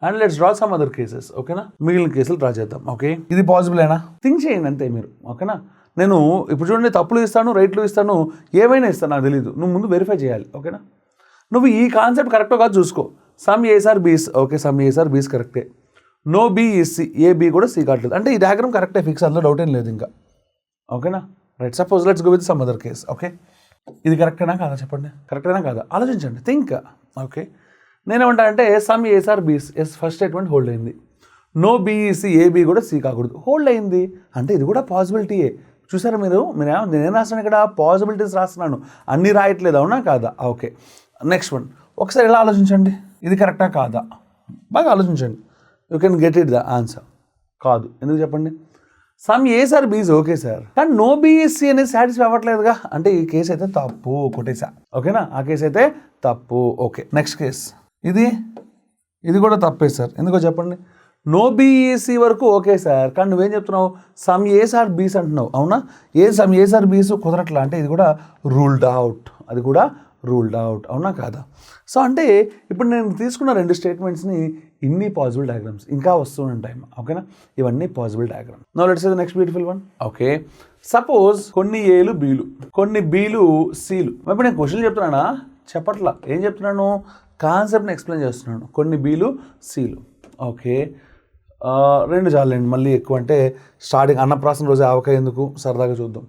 And let's draw some other cases. ఓకేనా, మిగిలిన కేసులు డ్రా చేద్దాం. ఓకే, ఇది పాసిబులేనా? థింక్ చేయండి అంతే మీరు. ఓకేనా, నేను ఇప్పుడు చూడండి తప్పులు ఇస్తాను, రైట్లు ఇస్తాను, ఏమైనా ఇస్తాను, నాకు తెలియదు. నువ్వు ముందు వెరిఫై చేయాలి. ఓకేనా, నువ్వు ఈ కాన్సెప్ట్ కరెక్టో కాదు చూసుకో. Some A's are B's. Okay, some A's are B's కరెక్టే. No B is C, A B కూడా సి కావట్లేదు అంటే ఈ డయాగ్రామ్ కరెక్టే, ఫిక్స్, అందులో డౌట్ ఏం లేదు ఇంకా. ఓకేనా, right. Suppose let's go with some other case. Okay, ఇది కరెక్టేనా కాదా చెప్పండి, కరెక్టేనా కాదా ఆలోచించండి, థింక్. ఓకే, నేనేమంటా అంటే సమ్ ఏస్ ఆర్ బీస్, ఎస్ ఫస్ట్ స్టేట్మెంట్ హోల్డ్ అయింది. నో బీఈసి, ఏబీ కూడా సి కాకూడదు, హోల్డ్ అయింది అంటే ఇది కూడా పాసిబిలిటీయే. చూసారా మీరు నేనేం రాస్తున్నాను ఇక్కడ, పాసిబిలిటీస్ రాస్తున్నాను, అన్నీ రాయట్లేదు, అవునా కాదా? Okay, next one. ఒకసారి ఎలా ఆలోచించండి, ఇది కరెక్టా కాదా బాగా ఆలోచించండి. You can get it the answer. కాదు, ఎందుకు చెప్పండి? Some A's are B's okay sir, కానీ నో బీఈసి అనేది సాటిస్ఫై అవ్వట్లేదుగా, అంటే ఈ కేసు అయితే తప్పు కొట్టేసా. ఓకేనా, ఆ కేసు అయితే తప్పు. Okay, next case. ఇది కూడా తప్పే సార్, ఎందుకో చెప్పండి? నో బీఈసి వరకు ఓకే సార్, కానీ నువ్వేం చెప్తున్నావు? సమ్ ఏస్ ఆర్ బీస్ అంటున్నావు, అవునా? సమ్ ఏస్ ఆర్ బీస్ కుదరట్లా అంటే ఇది కూడా రూల్డ్ అవుట్, అది కూడా రూల్డ్ అవుట్, అవునా కాదా? సో అంటే ఇప్పుడు నేను తీసుకున్న రెండు స్టేట్మెంట్స్ని ఇన్ని పాసిబుల్ డయాగ్రామ్స్ ఇంకా వస్తుంటాయి. ఓకేనా, ఇవన్నీ possible diagram. Now let's see the next beautiful one. Okay, suppose కొన్ని ఏలు బీలు, కొన్ని బీలు సీలు. ఇప్పుడు నేను క్వశ్చన్ చెప్తున్నానా? చెప్పట్లా, ఏం చెప్తున్నాను? కాన్సెప్ట్ని ఎక్స్ప్లెయిన్ చేస్తున్నాను. కొన్ని బీలు సీలు. ఓకే, రెండు చాలండి, మళ్ళీ ఎక్కువ అంటే స్టార్టింగ్ అన్నప్రాసన రోజు ఆవకాయ ఎందుకు, సరదాగా చూద్దాం.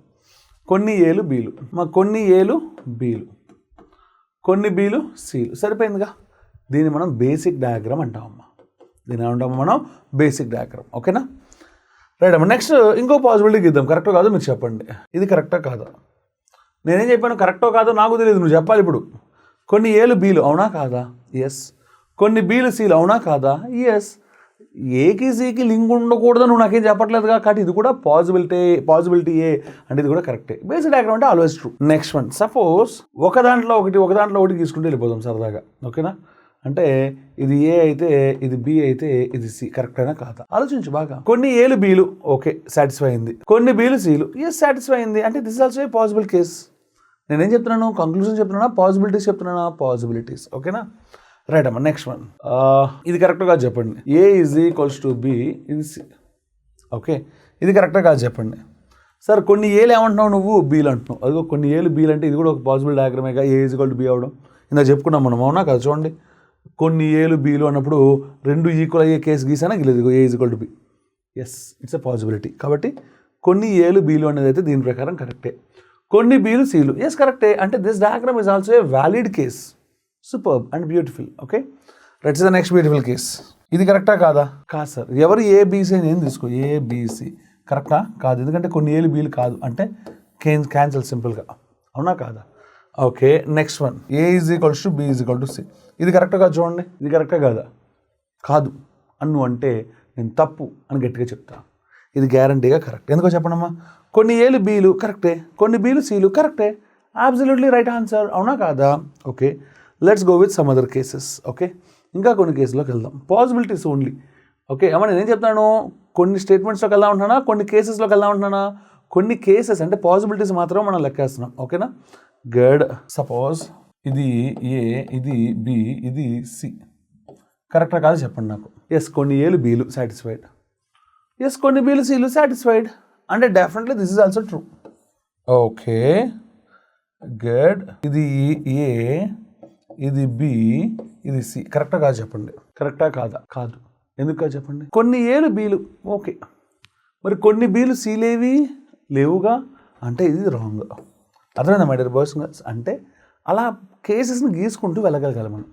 కొన్ని ఏలు బీలు, కొన్ని ఏలు బీలు, కొన్ని బీలు సీలు, సరిపోయిందిగా. దీన్ని మనం బేసిక్ డయాగ్రామ్ అంటామమ్మా, దీన్ని ఏమంటాము మనం? Basic diagram. ఓకేనా, రైట్ అమ్మా. నెక్స్ట్ ఇంకో పాసిబిలిటీ ఇద్దాం, కరెక్టో కాదో మీరు చెప్పండి. ఇది కరెక్టా కాదా? నేనేం చెప్పాను, కరెక్టో కాదో నాకు తెలియదు, నువ్వు చెప్పాలి ఇప్పుడు. కొన్ని ఏలు బీలు, అవునా కాదా? ఎస్. కొన్ని బీలు సీలు, అవునా కాదా? ఎస్. ఏకి సీకి లింక్ ఉండకూడదు నువ్వు నాకేం చెప్పట్లేదుగా, కాబట్టి ఇది కూడా పాసిబిలిటీయే అంటే ఇది కూడా కరెక్టే. బేసిక్ డయాగ్రామ్ అంటే always true. Next one. Suppose ఒక దాంట్లో ఒకటి తీసుకుంటే వెళ్ళిపోదాం సరదాగా. ఓకేనా, అంటే ఇది ఏ అయితే ఇది బి అయితే ఇది సి, కరెక్టేనా కాదా ఆలోచించు బాగా. కొన్ని ఏలు బీలు ఓకే సాటిస్ఫై అయింది, కొన్ని బీలు సీలు ఎస్ సాటిస్ఫై అయింది అంటే this also a possible case. నేనేం చెప్తున్నాను? కంక్లూజన్ చెప్తున్నానా, పాసిబిలిటీస్ చెప్తున్నానా? పాసిబిలిటీస్. ఓకేనా, రైట్ అమ్మా. Next one. ఇది కరెక్ట్గా కాదు చెప్పండి. A is equals to B, ఇది సి. ఓకే, ఇది కరెక్ట్గా కాదు చెప్పండి. సార్ కొన్ని ఏలు ఏమంటున్నావు నువ్వు? బీలు అంటున్నావు. అదిగో కొన్ని ఏలు బీలు అంటే ఇది కూడా ఒక పాసిబుల్ డయాగ్రామేగా, A is equal to B అవడం. ఇందా చెప్పుకున్నాం మనం, అవునా కదా? చూడండి, కొన్ని ఏలు బీలు అన్నప్పుడు రెండు ఈక్వల్ అయ్యే కేసు గీసానా గీలేదు, A is equal to B. Yes, it's a possibility. కాబట్టి కొన్ని ఏలు బీలు అనేది అయితే దీని ప్రకారం కరెక్టే. కొన్ని బీలు సీలు ఎస్ కరెక్టే అంటే this diagram is also a valid case. Superb and beautiful. Okay, let's see the next beautiful case. ఇది కరెక్టా కాదా? కాదు సార్. ఎవరు ఏబీసీ అని ఏం తీసుకో, ఏబీసీ కరెక్టా కాదు, ఎందుకంటే కొన్ని ఏలు బీలు కాదు అంటే క్యాన్సిల్ సింపుల్గా, అవునా కాదా? Okay, next one. A is equals to B is equal to C. ఇది కరెక్ట్గా చూడండి, ఇది కరెక్టా కాదా? కాదు అన్ను అంటే నేను తప్పు అని గట్టిగా చెప్తాను. ఇది గ్యారంటీగా కరెక్ట్. ఎందుకో చెప్పండమ్మా? కొన్ని ఏలు బీలు కరెక్టే, కొన్ని బీలు సీలు కరెక్టే, అబ్సల్యూట్లీ రైట్ ఆన్సర్, అవునా కాదా? Okay, let's go with some other cases. Okay, ఇంకా కొన్ని కేసులోకి వెళ్దాం. Possibilities only. ఓకే అమ్మ, నేనేం చెప్తాను? కొన్ని స్టేట్మెంట్స్లోకి వెళ్దా ఉంటున్నానా, కొన్ని కేసెస్లోకి వెళ్దా ఉంటున్నానా? కొన్ని కేసెస్ అంటే పాసిబిలిటీస్ మాత్రం మనం లెక్కేస్తున్నాం. ఓకేనా, గుడ్. సపోజ్ ఇది ఏ, ఇది బి, ఇది సి, కరెక్టా కాదు చెప్పండి నాకు. ఎస్, కొన్ని ఏలు బీలు సాటిస్ఫైడ్, ఎస్ కొన్ని బీలు సీలు సాటిస్ఫైడ్ అంటే definitely this is also true. Okay, good. ఇది ఏ, ఇది బి, ఇది సి, కరెక్టా కాదు చెప్పండి. కరెక్టా కాదా? కాదు. ఎందుకు కాదు చెప్పండి? కొన్ని ఏలు బీలు ఓకే, మరి కొన్ని బీలు సీలేవి లేవుగా అంటే ఇది రాంగ్. అర్థమైందా మై డియర్ బాయ్స్? అంటే అలా కేసెస్ని గీసుకుంటూ వెళ్ళగలగాలి మనం.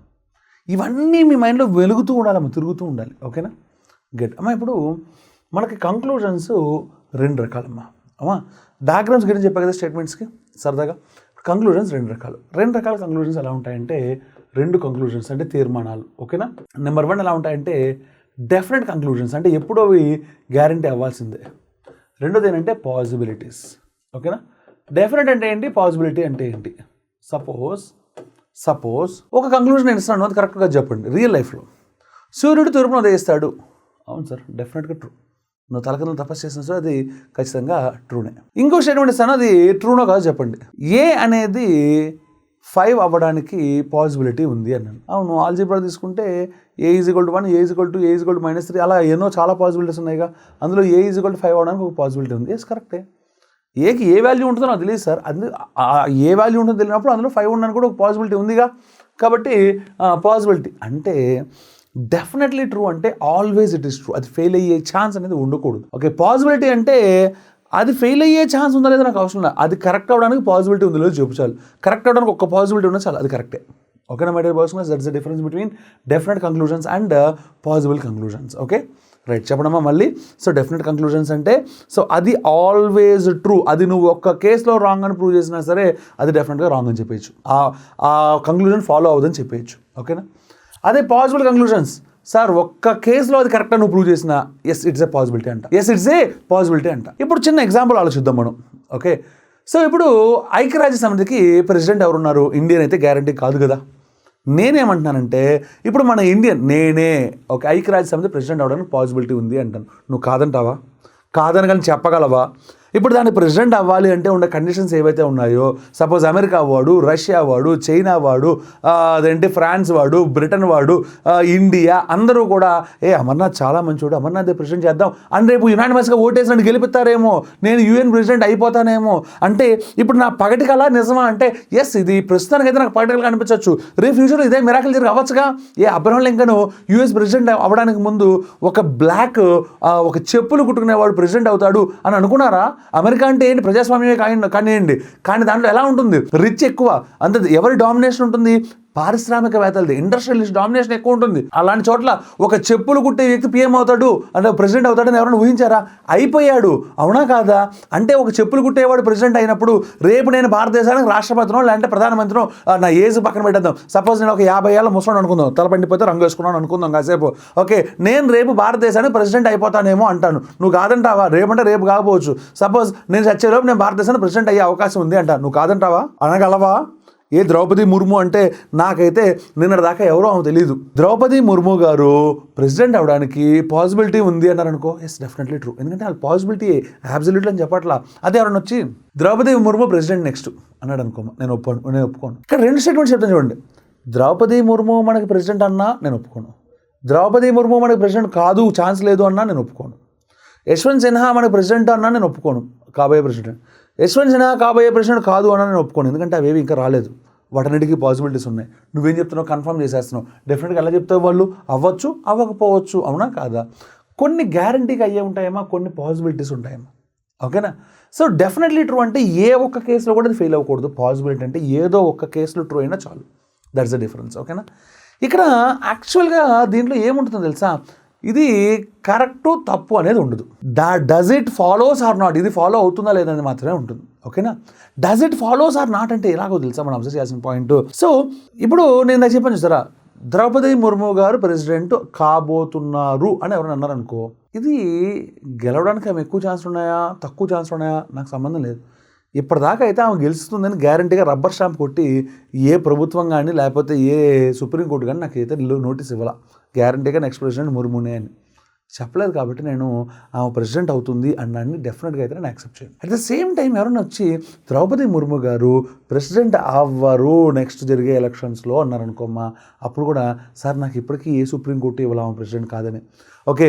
ఇవన్నీ మీ మైండ్లో వెలుగుతూ ఉండాలమ్మా, తిరుగుతూ ఉండాలి. ఓకేనా, గుడ్ అమ్మా. ఇప్పుడు మనకి కంక్లూజన్స్ రెండు రకాలమ్మా. అమ్మా, డయాగ్రామ్స్ గురించి చెప్పా కదా స్టేట్మెంట్స్కి సరదాగా. కంక్లూజన్స్ రెండు రకాల కంక్లూజన్స్ ఎలా ఉంటాయంటే రెండు కంక్లూజన్స్ అంటే తీర్మానాలు. ఓకేనా, నెంబర్ వన్ ఎలా ఉంటాయంటే డెఫినెట్ కంక్లూజన్స్ అంటే ఎప్పుడో అవి గ్యారంటీ అవ్వాల్సిందే. రెండోది ఏంటంటే పాసిబిలిటీస్. ఓకేనా, డెఫినెట్ అంటే ఏంటి, పాసిబిలిటీ అంటే ఏంటి? సపోజ్ ఒక కంక్లూజన్ నేను ఇస్తున్నాను, అది కరెక్ట్గా చెప్పండి. రియల్ లైఫ్లో సూర్యుడు తూర్పును ఉదయిస్తాడు, అవును సార్, డెఫినెట్గా ట్రూ. నువ్వు తలకిందులు తపస్సు చేసిన సార్ అది ఖచ్చితంగా ట్రూనే. ఇంకో స్టేట్మెంట్ ఇస్తాను, అది ట్రూనో కాదు చెప్పండి. ఏ అనేది 5 అవ్వడానికి పాసిబిలిటీ ఉంది అన్నాను. అవును, ఆల్జీబ్రా తీసుకుంటే a = 1, a = 2, a = -3 అలా ఎన్నో చాలా పాసిబిలిటీస్ ఉన్నాయిగా. అందులో a = 5 అవ్వడానికి ఒక పాసిబిలిటీ ఉంది. ఎస్, కరెక్టే. ఏకి ఏ వాల్యూ ఉంటుందో నాకు తెలియదు సార్. ఏ వాల్యూ ఉంటుందో తెలియనప్పుడు అందులో 5 ఉండడానికి కూడా ఒక పాసిబిలిటీ ఉందిగా. కాబట్టి పాసిబిలిటీ అంటే డెఫినెట్లీ ట్రూ అంటే ఆల్వేస్ ఇట్ ఈస్ ట్రూ. అది ఫెయిల్ అయ్యే ఛాన్స్ అనేది ఉండకూడదు. ఓకే, పాసిబిలిటీ అంటే అది ఫెయిల్ అయ్యే ఛాన్స్ ఉందా లేదా నాకు అవసరం లేదు. అది కరెక్ట్ అవ్వడానికి పాసిబిలిటీ ఉందో లేదో చూపించాలి. కరెక్ట్ అవ్వడానికి ఒక పాసిబిలిటీ ఉన్నా చాలు, అది కరెక్టే. ఓకేనా my dear persons, that's the difference between definite conclusions and possible conclusions. Okay right, చెప్పడమా మళ్ళీ. సో డెఫినెట్ కంక్లూజన్స్ అంటే సో అది ఆల్వేస్ ట్రూ. అది నువ్వు ఒక్క కేసులో రాంగ్ అని ప్రూవ్ చేసినా సరే అది డెఫినెట్గా రాంగ్ అని చెప్పేయచ్చు. ఆ కంక్లూజన్ ఫాలో అవ్వదని చెప్పేయచ్చు. ఓకేనా. అదే పాసిబుల్ కంక్లూజన్స్, సార్ ఒక్క కేసులో అది కరెక్ట్గా నువ్వు ప్రూవ్ చేసిన ఎస్ ఇట్స్ ఏ పాసిబిలిటీ అంట. ఎస్ ఇట్స్ ఏ పాసిబిలిటీ అంట. ఇప్పుడు చిన్న ఎగ్జాంపుల్ ఆలోచిద్దాం మనం. ఓకే, సో ఇప్పుడు ఐక్యరాజ్య సమితికి ప్రెసిడెంట్ ఎవరున్నారు? ఇండియన్ అయితే గ్యారంటీ కాదు కదా. నేనేమంటున్నానంటే ఇప్పుడు మన ఇండియన్ నేనే ఒక ఐక్యరాజ్య సమితి ప్రెసిడెంట్ అవ్వడానికి పాసిబిలిటీ ఉంది అంటాను. నువ్వు కాదంటావా? కాదని కానీ చెప్పగలవా? ఇప్పుడు దాన్ని ప్రెసిడెంట్ అవ్వాలి అంటే ఉండే కండిషన్స్ ఏవైతే ఉన్నాయో, సపోజ్ అమెరికా వాడు, రష్యా వాడు, చైనా వాడు, అదేంటి ఫ్రాన్స్ వాడు, బ్రిటన్ వాడు, ఇండియా అందరూ కూడా అమర్నాథ్ చాలా మంచివాడు, అమర్నాథ్ ప్రెసిడెంట్ చేద్దాం అని రేపు యునానిమస్గా ఓటేసినట్టు గెలుపుతారేమో, నేను యూఎన్ ప్రెసిడెంట్ అయిపోతానేమో. అంటే ఇప్పుడు నా పగటి కళ నిజమా అంటే ఎస్, ఇది ప్రస్తుతానికి అయితే నాకు పగటి కళ కనిపించవచ్చు. రేపు ఫ్యూచర్లో ఇదే మిరాకిల్ జరిగి అవ్వచ్చుగా. అబ్రహం లింకన్ యూఎస్ ప్రెసిడెంట్ అవ్వడానికి ముందు ఒక బ్లాక్ ఒక చెప్పులు కుట్టుకునేవాడు ప్రెసిడెంట్ అవుతాడు అని అనుకున్నారా? అమెరికా అంటే ఏంటి, ప్రజాస్వామ్యమే కానివ్వండి, కానీ దాంట్లో ఎలా ఉంటుంది, రిచ్ ఎక్కువ, అంత ఎవరి డామినేషన్ ఉంటుంది, పారిశ్రామికవేత్తలది, ఇండస్ట్రియలిస్ట్ డామినేషన్ ఎక్కువ ఉంటుంది. అలాంటి చోట్ల ఒక చెప్పులు కుట్టే వ్యక్తి పిఎం అవుతాడు అంటే ప్రెసిడెంట్ అవుతాడని ఎవరైనా ఊహించారా? అయిపోయాడు, అవునా కాదా? అంటే ఒక చెప్పులు కుట్టేవాడు ప్రెసిడెంట్ అయినప్పుడు రేపు నేను భారతదేశానికి రాష్ట్రపతినో లేదంటే ప్రధానమంత్రినో, నా ఏజ్ పక్కన పెట్టేద్దాం, సపోజ్ నేను ఒక 50 ఏళ్ళ ముసలాడు అనుకుందాం, తలపండిపోతే రంగు వేసుకున్నాను అనుకుందాం కాసేపు. ఓకే, నేను రేపు భారతదేశానికి ప్రెసిడెంట్ అయిపోతానేమో అంటాను. నువ్వు కాదంటావా? రేపంటే రేపు కాకపోవచ్చు. సపోజ్ నేను చచ్చేలోపు నేను భారతదేశానికి ప్రెసిడెంట్ అయ్యే అవకాశం ఉంది అంటాను. నువ్వు కాదంటావా? అనగలవా? ద్రౌపది ముర్ము అంటే నాకైతే నిన్నటి దాకా ఎవరో ఆమె తెలియదు. ద్రౌపది ముర్ము గారు ప్రెసిడెంట్ అవడానికి పాసిబిలిటీ ఉంది అన్నారు అనుకో, ఎస్ డెఫినెట్లీ ట్రూ. ఎందుకంటే వాళ్ళ పాసిబిలిటీ అబ్సల్యూట్లీ అని చెప్పట్లా. అదే ఎవరైనా వచ్చి ద్రౌపది ముర్ము ప్రెసిడెంట్ నెక్స్ట్ అన్నాడు అనుకో, నేను ఒప్పుకోను. ఇక్కడ 2 స్టేట్మెంట్స్ చెప్తాను చూడండి. ద్రౌపది ముర్ము మనకి ప్రెసిడెంట్ అన్నా నేను ఒప్పుకోను. ద్రౌపది ముర్ము మనకి ప్రెసిడెంట్ కాదు, ఛాన్స్ లేదు అన్నా నేను ఒప్పుకోను. యశ్వంత్ సిన్హా మనకి ప్రెసిడెంట్ అన్నా నేను ఒప్పుకోను, కాబోయే ప్రెసిడెంట్. యశ్వంత్ సిన్హా కాబోయే ప్రెసిడెంట్ కాదు అన్నా నేను ఒప్పుకోను, ఎందుకంటే అవేవి ఇంకా రాలేదు. వాటన్నిటికీ పాసిబిలిటీస్ ఉన్నాయి. నువ్వేం చెప్తున్నావు? కన్ఫర్మ్ చేసేస్తున్నావు. డెఫినెట్గా ఎలా చెప్తావు? వాళ్ళు అవ్వచ్చు, అవ్వకపోవచ్చు, అవునా కాదా? కొన్ని గ్యారంటీగా అయ్యే ఉంటాయేమో, కొన్ని పాసిబిలిటీస్ ఉంటాయేమో. ఓకేనా. సో డెఫినెట్లీ ట్రూ అంటే ఏ ఒక్క కేసులో కూడా అది ఫెయిల్ అవ్వకూడదు. పాసిబిలిటీ అంటే ఏదో ఒక్క కేసులో ట్రూ అయినా చాలు. That's the difference. ఓకేనా. ఇక్కడ యాక్చువల్గా దీంట్లో ఏముంటుందో తెలుసా, ఇది కరెక్టు తప్పు అనేది ఉండదు. Does it follows or not, ఇది ఫాలో అవుతుందా లేదని మాత్రమే ఉంటుంది. ఓకేనా. Does it follows or not అంటే ఎలాగో తెలుసా మనం అబ్జర్వ్ చేయాల్సిన పాయింట్. సో ఇప్పుడు నేను చెప్పాను చూసారా, ద్రౌపది ముర్ము గారు ప్రెసిడెంట్ కాబోతున్నారు అని ఎవరైనా అన్నారు అనుకో, ఇది గెలవడానికి ఆమె ఎక్కువ ఛాన్స్ ఉన్నాయా తక్కువ ఛాన్స్ ఉన్నాయా నాకు సంబంధం లేదు. ఇప్పటిదాకా అయితే ఆమె గెలుస్తుందని గ్యారంటీగా రబ్బర్ స్టాంప్ కొట్టి ఏ ప్రభుత్వం కానీ లేకపోతే ఏ సుప్రీంకోర్టు కానీ నాకు అయితే నోటీస్ ఇవ్వాల, గ్యారంటీగా నెక్స్ట్ ప్రెసిడెంట్ ముర్మునే అని చెప్పలేదు. కాబట్టి నేను ఆమె ప్రెసిడెంట్ అవుతుంది అన్నాన్ని డెఫినెట్గా అయితే నేను యాక్సెప్ట్ చేయను. అట్ ద సేమ్ టైం ఎవరైనా వచ్చి ద్రౌపది ముర్ము గారు ప్రెసిడెంట్ అవ్వరు నెక్స్ట్ జరిగే ఎలక్షన్స్లో అన్నారనుకోమ్మా, అప్పుడు కూడా సార్ నాకు ఇప్పటికీ ఏ సుప్రీంకోర్టు ఇవ్వాలి ఆమె ప్రెసిడెంట్ కాదని. ఓకే,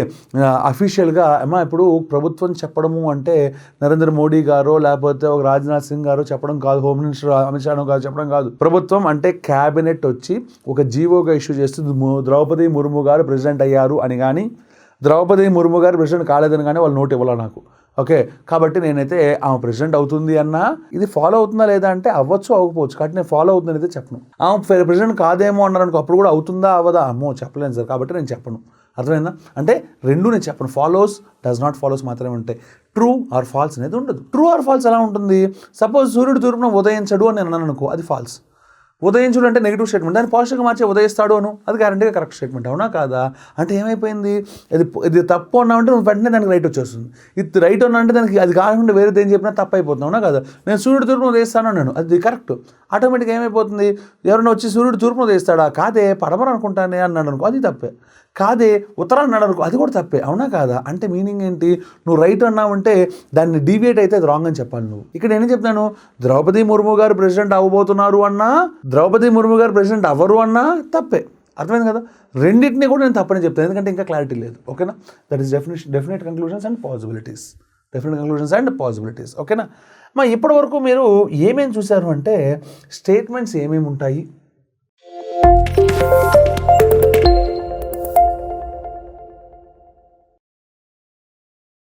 అఫీషియల్గా అమ్మా ఇప్పుడు ప్రభుత్వం చెప్పడము అంటే నరేంద్ర మోడీ గారు లేకపోతే ఒక రాజ్నాథ్ సింగ్ గారు చెప్పడం కాదు, హోమ్ మినిస్టర్ అమిత్ షా గారు చెప్పడం కాదు. ప్రభుత్వం అంటే క్యాబినెట్ వచ్చి ఒక జీవోగా ఇష్యూ చేస్తూ ద్రౌపది ముర్ము గారు ప్రెసిడెంట్ అయ్యారు అని కానీ ద్రౌపది ముర్ము గారు ప్రెసిడెంట్ కాలేదని కానీ వాళ్ళు నోట్ ఇవ్వాలి నాకు. ఓకే, కాబట్టి నేనైతే ఆమె ప్రెసిడెంట్ అవుతుంది అన్నా ఇది ఫాలో అవుతుందా లేదా అంటే అవ్వచ్చు అవ్వకపోవచ్చు, కాబట్టి నేను ఫాలో అవుతుందని అయితే చెప్పను. ఆమె ప్రెసిడెంట్ కాదేమో అన్నారు అనుకో, అప్పుడు కూడా అవుతుందా అవ్వదా అమ్మో చెప్పలేను సార్, కాబట్టి నేను చెప్పను. అర్థమైందా? అంటే రెండు నేను చెప్పను, ఫాలోస్ డస్ నాట్ ఫాలోస్ మాత్రమే ఉంటాయి, ట్రూ ఆర్ ఫాల్స్ అనేది ఉండదు. ట్రూ ఆర్ ఫాల్స్ ఎలా ఉంటుంది? సపోజ్ సూర్యుడు తూర్పున ఉదయించడు అని నేను అన్నాను అనుకో, అది ఫాల్స్. ఉదయించుడు అంటే నెగిటివ్ స్టేట్మెంట్, దాన్ని పాజిటివ్గా మార్చి ఉదయిస్తాడు అను, అది గ్యారంటీగా కరెక్ట్ స్టేట్మెంట్, అవునా కాదా? అంటే ఏమైపోయింది, ఇది తప్పు అన్నామంటే నువ్వు వెంటనే దానికి రైట్ వచ్చేస్తుంది. ఇది రైట్ అన్నా అంటే దానికి అది కాకుండా వేరేది ఏం చెప్పినా తప్పు అయిపోతుంది, అవునా కదా? నేను సూర్యుడు తూర్పున ఉదయిస్తాను అన్నాను, అది కరెక్ట్. ఆటోమేటిక్గా ఏమైపోతుంది, ఎవరైనా వచ్చి సూర్యుడు తూర్పున ఉదయిస్తాడా, కాదే పడమర అనుకుంటానే అన్నాడు అనుకో, అది తప్పే. కాదే ఉత్తరాన్ని అన్నాడు అనుకో, అది కూడా తప్పే, అవునా కాదా అంటే మీనింగ్ ఏంటి? నువ్వు రైట్ అన్నావంటే దాన్ని డీవియేట్ అయితే అది రాంగ్ అని చెప్పాలి నువ్వు. ఇక్కడ నేను చెప్తాను, ద్రౌపది ముర్ము గారు ప్రెసిడెంట్ అవ్వబోతున్నారు అన్నా, ద్రౌపది ముర్ము గారు ప్రెసిడెంట్ అవ్వరు అన్నా తప్పే. అర్థమైంది కదా? రెండింటినీ కూడా నేను తప్పని చెప్తాను, ఎందుకంటే ఇంకా క్లారిటీ లేదు. ఓకేనా? That is definite conclusions and possibilities. ఓకేనా? ఇప్పటి వరకు మీరు ఏమేమి చూశారు అంటే స్టేట్మెంట్స్ ఏమేమి ఉంటాయి,